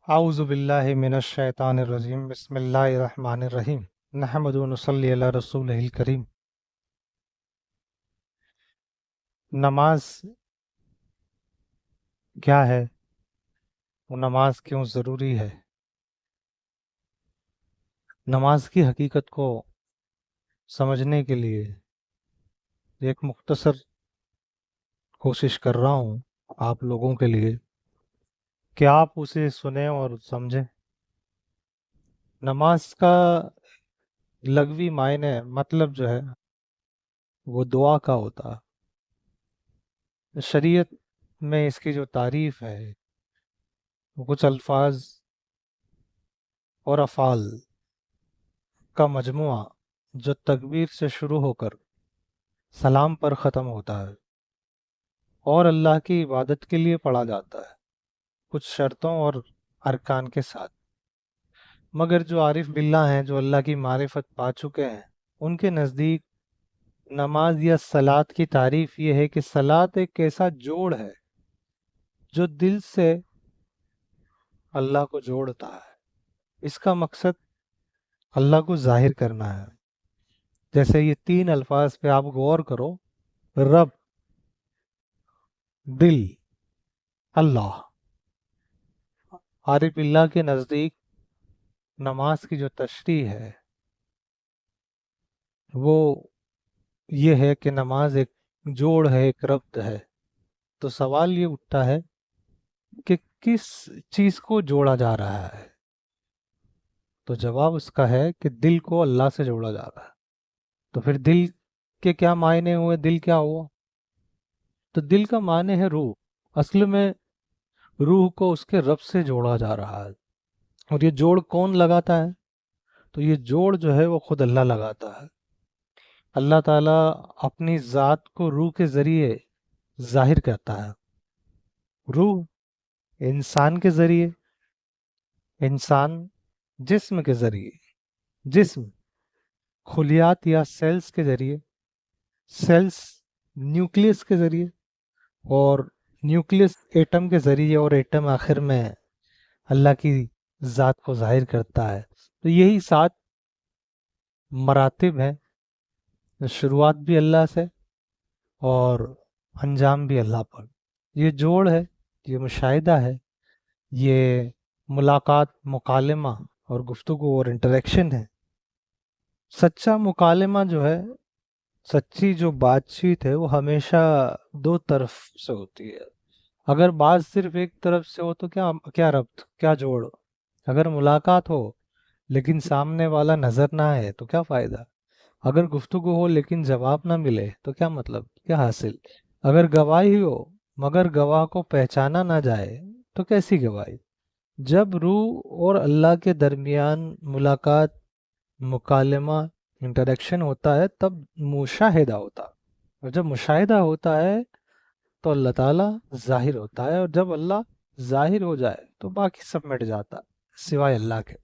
اعوذ باللہ من الشیطان الرجیم بسم اللہ الرحمن الرحیم نحمد و نصلی علی رسول الکریم۔ نماز کیا ہے؟ وہ نماز کیوں ضروری ہے؟ نماز کی حقیقت کو سمجھنے کے لیے ایک مختصر کوشش کر رہا ہوں آپ لوگوں کے لیے کہ آپ اسے سنیں اور سمجھیں۔ نماز کا لغوی معنی مطلب جو ہے وہ دعا کا ہوتا ہے۔ شریعت میں اس کی جو تعریف ہے وہ کچھ الفاظ اور افعال کا مجموعہ جو تکبیر سے شروع ہو کر سلام پر ختم ہوتا ہے اور اللہ کی عبادت کے لیے پڑھا جاتا ہے کچھ شرطوں اور ارکان کے ساتھ۔ مگر جو عارف باللہ ہیں، جو اللہ کی معرفت پا چکے ہیں، ان کے نزدیک نماز یا صلاۃ کی تعریف یہ ہے کہ صلاۃ ایک ایسا جوڑ ہے جو دل سے اللہ کو جوڑتا ہے۔ اس کا مقصد اللہ کو ظاہر کرنا ہے۔ جیسے یہ تین الفاظ پہ آپ غور کرو: رب، دل، اللہ۔ عارف اللہ کے نزدیک نماز کی جو تشریح ہے وہ یہ ہے کہ نماز ایک جوڑ ہے، ایک ربط ہے۔ تو سوال یہ اٹھتا ہے کہ کس چیز کو جوڑا جا رہا ہے؟ تو جواب اس کا ہے کہ دل کو اللہ سے جوڑا جا رہا ہے۔ تو پھر دل کے کیا معنی ہوئے؟ دل کیا ہوا؟ تو دل کا معنی ہے روح۔ اصل میں روح کو اس کے رب سے جوڑا جا رہا ہے۔ اور یہ جوڑ کون لگاتا ہے؟ تو یہ جوڑ جو ہے وہ خود اللہ لگاتا ہے۔ اللہ تعالیٰ اپنی ذات کو روح کے ذریعے ظاہر کرتا ہے۔ روح انسان کے ذریعے، انسان جسم کے ذریعے، جسم خلیات یا سیلز کے ذریعے، سیلز نیوکلیس کے ذریعے، اور نیوکلیس ایٹم کے ذریعے، اور ایٹم آخر میں اللہ کی ذات کو ظاہر کرتا ہے۔ تو یہی 7 مراتب ہیں۔ شروعات بھی اللہ سے اور انجام بھی اللہ پر۔ یہ جوڑ ہے، یہ مشاہدہ ہے، یہ ملاقات، مکالمہ اور گفتگو اور انٹریکشن ہے۔ سچا مکالمہ جو ہے، سچی جو بات چیت ہے، وہ ہمیشہ 2 طرف سے ہوتی ہے۔ اگر بات صرف ایک طرف سے ہو تو کیا ربط، کیا جوڑ؟ اگر ملاقات ہو لیکن سامنے والا نظر نہ آئے تو کیا فائدہ؟ اگر گفتگو ہو لیکن جواب نہ ملے تو کیا مطلب، کیا حاصل؟ اگر گواہی ہو مگر گواہ کو پہچانا نہ جائے تو کیسی گواہی؟ جب روح اور اللہ کے درمیان ملاقات، مکالمہ، انٹریکشن ہوتا ہے تب مشاہدہ ہوتا ہے، اور جب مشاہدہ ہوتا ہے تو اللہ تعالیٰ ظاہر ہوتا ہے، اور جب اللہ ظاہر ہو جائے تو باقی سب مٹ جاتا سوائے اللہ کے۔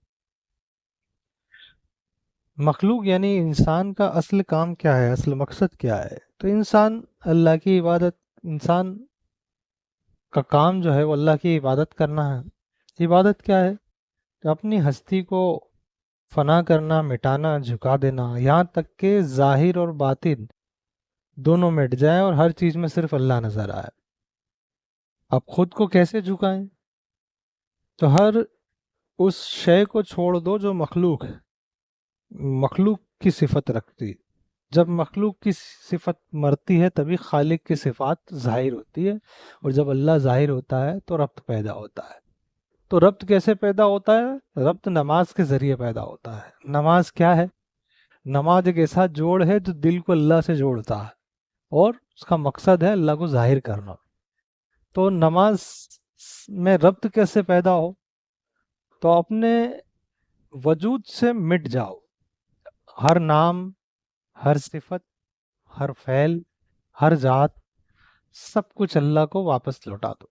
مخلوق یعنی انسان کا اصل کام کیا ہے، اصل مقصد کیا ہے؟ تو انسان اللہ کی عبادت، انسان کا کام جو ہے وہ اللہ کی عبادت کرنا ہے۔ عبادت کیا ہے؟ کہ اپنی ہستی کو فنا کرنا، مٹانا، جھکا دینا، یہاں تک کہ ظاہر اور باطن دونوں مٹ جائیں اور ہر چیز میں صرف اللہ نظر آئے۔ اب خود کو کیسے جھکائیں؟ تو ہر اس شے کو چھوڑ دو جو مخلوق ہے، مخلوق کی صفت رکھتی۔ جب مخلوق کی صفت مرتی ہے تبھی خالق کی صفات ظاہر ہوتی ہے، اور جب اللہ ظاہر ہوتا ہے تو ربط پیدا ہوتا ہے۔ تو ربط کیسے پیدا ہوتا ہے؟ ربط نماز کے ذریعے پیدا ہوتا ہے۔ نماز کیا ہے؟ نماز ایک ایسا جوڑ ہے جو دل کو اللہ سے جوڑتا ہے، اور اس کا مقصد ہے اللہ کو ظاہر کرنا۔ تو نماز میں ربط کیسے پیدا ہو؟ تو اپنے وجود سے مٹ جاؤ، ہر نام، ہر صفت، ہر فعل، ہر ذات، سب کچھ اللہ کو واپس لوٹا دو۔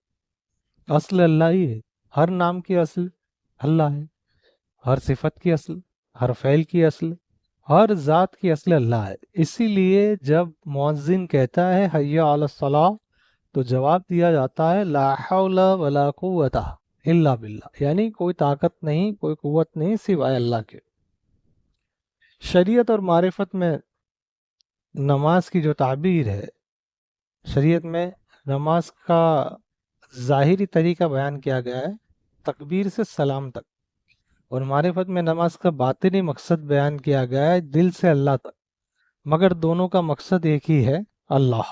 اصل اللہ ہی ہے، ہر نام کی اصل اللہ ہے، ہر صفت کی اصل، ہر فعل کی اصل، ہر ذات کی اصل اللہ ہے۔ اسی لیے جب مؤذن کہتا ہے حی علی الصلاۃ تو جواب دیا جاتا ہے لا حول ولا قوت الا باللہ، یعنی کوئی طاقت نہیں، کوئی قوت نہیں سوائے اللہ کے۔ شریعت اور معرفت میں نماز کی جو تعبیر ہے، شریعت میں نماز کا ظاہری طریقہ بیان کیا گیا ہے تکبیر سے سلام تک، اور معرفت میں نماز کا باطنی مقصد بیان کیا گیا ہے دل سے اللہ تک، مگر دونوں کا مقصد ایک ہی ہے، اللہ۔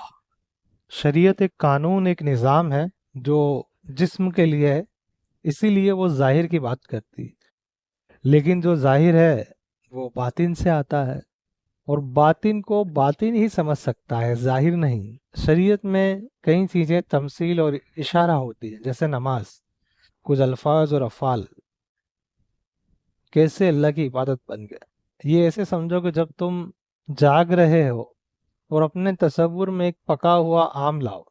شریعت ایک قانون، ایک نظام ہے جو جسم کے لیے ہے، اسی لیے وہ ظاہر کی بات کرتی ہے، لیکن جو ظاہر ہے وہ باطن سے آتا ہے، اور باطن کو باطن ہی سمجھ سکتا ہے، ظاہر نہیں۔ شریعت میں کئی چیزیں تمثیل اور اشارہ ہوتی ہیں، جیسے نماز، کچھ الفاظ اور افعال کیسے اللہ کی عبادت بن گئے۔ یہ ایسے سمجھو کہ جب تم جاگ رہے ہو اور اپنے تصور میں ایک پکا ہوا آم لاؤ،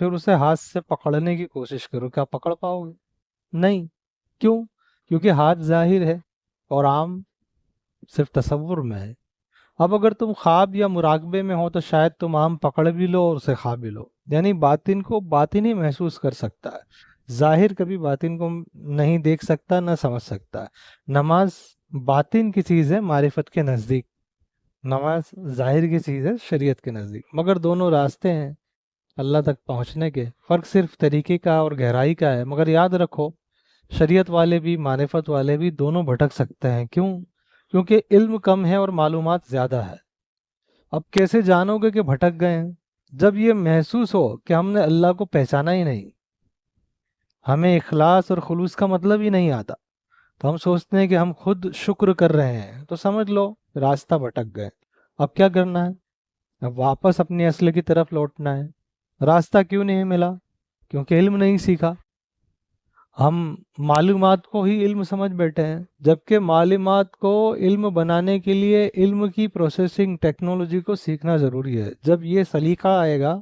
پھر اسے ہاتھ سے پکڑنے کی کوشش کرو، کیا پکڑ پاؤ گے؟ نہیں۔ کیوں؟ کیونکہ ہاتھ ظاہر ہے اور آم صرف تصور میں ہے۔ اب اگر تم خواب یا مراقبے میں ہو تو شاید تم آم پکڑ بھی لو اور اسے کھا بھی لو، یعنی باطن کو باطن ہی محسوس کر سکتا ہے، ظاہر کبھی باطن کو نہیں دیکھ سکتا، نہ سمجھ سکتا ہے۔ نماز باطن کی چیز ہے معرفت کے نزدیک، نماز ظاہر کی چیز ہے شریعت کے نزدیک، مگر دونوں راستے ہیں اللہ تک پہنچنے کے، فرق صرف طریقے کا اور گہرائی کا ہے۔ مگر یاد رکھو، شریعت والے بھی معرفت والے بھی دونوں بھٹک سکتے ہیں۔ کیوں؟ کیونکہ علم کم ہے اور معلومات زیادہ ہے۔ اب کیسے جانو گے کہ بھٹک گئے ہیں؟ جب یہ محسوس ہو کہ ہم نے اللہ کو پہچانا ہی نہیں، ہمیں اخلاص اور خلوص کا مطلب ہی نہیں آتا، تو ہم سوچتے ہیں کہ ہم خود شکر کر رہے ہیں، تو سمجھ لو راستہ بھٹک گئے۔ اب کیا کرنا ہے؟ اب واپس اپنی اصل کی طرف لوٹنا ہے۔ راستہ کیوں نہیں ملا؟ کیونکہ علم نہیں سیکھا۔ ہم معلومات کو ہی علم سمجھ بیٹھے ہیں، جبکہ معلومات کو علم بنانے کے لیے علم کی پروسیسنگ ٹیکنالوجی کو سیکھنا ضروری ہے۔ جب یہ سلیقہ آئے گا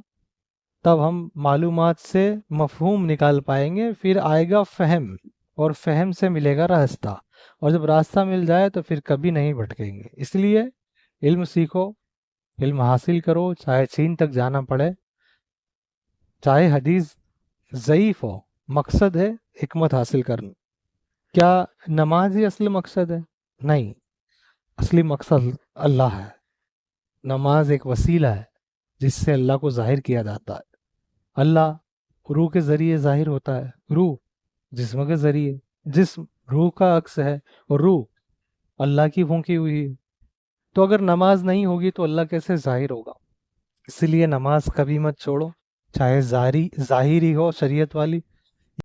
تب ہم معلومات سے مفہوم نکال پائیں گے، پھر آئے گا فہم، اور فہم سے ملے گا راستہ، اور جب راستہ مل جائے تو پھر کبھی نہیں بھٹکیں گے۔ اس لیے علم سیکھو، علم حاصل کرو، چاہے چین تک جانا پڑے، چاہے حدیث ضعیف ہو، مقصد ہے حکمت حاصل کرنا۔ کیا نماز ہی اصل مقصد ہے؟ نہیں، اصلی مقصد اللہ ہے۔ نماز ایک وسیلہ ہے جس سے اللہ کو ظاہر کیا جاتا ہے۔ اللہ روح کے ذریعے ظاہر ہوتا ہے، روح جسم کے ذریعے، جسم روح کا عکس ہے، اور روح اللہ کی پھونکی ہوئی ہے۔ تو اگر نماز نہیں ہوگی تو اللہ کیسے ظاہر ہوگا؟ اس لیے نماز کبھی مت چھوڑو، چاہے ظاہری ہو شریعت والی،